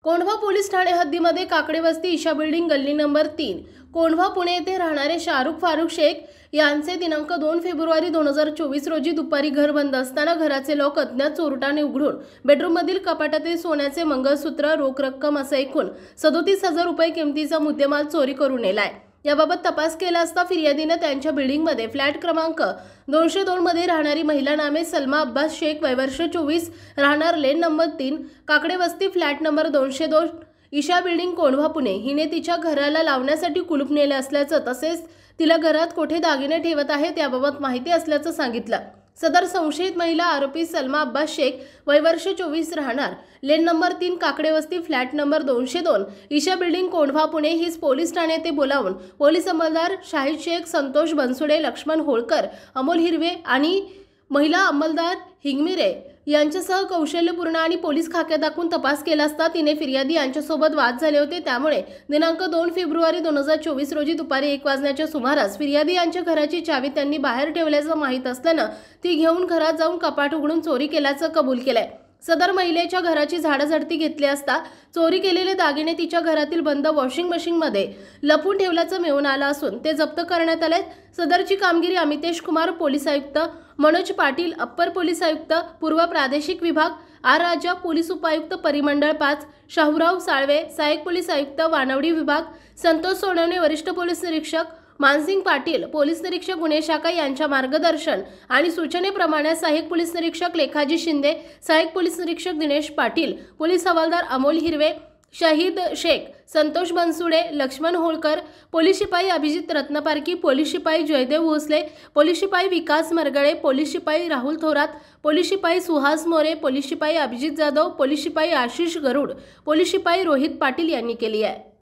Kondhwa police Thane हद्दीमध्ये Kakade वस्ती Isha building गल्ली number 3 Kondhwa Pune येथे राहणारे शाहरुख फारुख शेख यांचे दिनांक 2 फेब्रुवारी 2024 रोजी दुपारी घर बंद असताना घराचे लॉक अज्ञात चोरट्याने उघडून बेडरूममधील कपाटातील सोन्याचे मंगळसूत्र रोख रक्कम असे एकूण 37,000 रुपये किमतीचा मुद्देमाल चोरी करून नेलाय। याबाबत तपास केला असता फिर्यादीने त्यांच्या बिल्डिंगमध्ये फ्लॅट क्रमांक 202 मध्ये राहणारी महिला नामे सलमा अब्बास शेख वय वर्ष 24 राहणार lane number 3 Kakade Vasti flat number 202 Isha building Kondhwa Pune हिने तिच्या घराला लावण्यासाठी कुलूप नेले असल्याचं तसेच तिला घरात कोठे दागिने ठेवत आहेत याबाबत माहिती असल्याचं सांगितलं। सदर संशयित महिला आरोपी सलमा अब्बास शेख वय वर्ष 24 राहणार lane number 3 Kakade Vasti flat number 202 Isha building Kondhwa Pune हीच पोलीस ठाणे येथे बोलावून पोलीस अंमलदार शाहिद शेख, संतोष बनसुडे, लक्ष्मण होळकर, अमोल हिरवे आणि महिला अंमलदार हिंगमिरे यांच्यासह कौशल्यपूर्ण आणि पोलीस खाक्या दाखवून तपास केला असता तिने फिर्यादी यांच्यासोबत वाद झाले होते। त्यामुळे दिनांक 2 फेब्रुवारी 2024 रोजी दुपारी 1 वाजण्याच्या सुमारास फिर्यादी यांच्या घराची चावी त्यांनी बाहेर ठेवल्याचं माहीत असल्यानं ती घेऊन घरात जाऊन कपाट उघडून चोरी केल्याचं कबूल केलंय। सदर महिलेच्या घराची झाडाझडती घेतली असता चोरी केलेले दागिने तिच्या घरातील बंद वॉशिंग मशीनमध्ये लपून ठेवल्याचं मिळून आलं असून ते जप्त करण्यात आले। सदरची कामगिरी अमितेश कुमार पोलीस आयुक्त, मनोज पाटील अप्पर पोलीस आयुक्त पूर्व प्रादेशिक विभाग, आर राजा पोलीस उपायुक्त परिमंडळ 5, शाहूराव साळवे सहाय्यक पोलीस आयुक्त वानवडी विभाग, संतोष सोनवणे वरिष्ठ पोलीस निरीक्षक, मानसिंग पाटील पोलीस निरीक्षक गुन्हे शाखा यांच्या मार्गदर्शन आणि सूचनेप्रमाणे सहाय्यक पोलीस निरीक्षक लेखाजी शिंदे, सहाय्यक पोलीस निरीक्षक दिनेश पाटील, पोलीस हवालदार अमोल हिरवे, शाहिद शेख, संतोष बनसुडे, लक्ष्मण होळकर, पोलीस शिपाई अभिजित रत्नपारकी, पोलीस शिपाई जयदेव भोसले, पोलीस शिपाई विकास मरगळे, पोलीस शिपाई राहुल थोरात, पोलीस शिपाई सुहास मोरे, पोलीस शिपाई अभिजित जाधव, पोलीस शिपाई आशिष गरुड, पोलीस शिपाई रोहित पाटील यांनी केली आहे।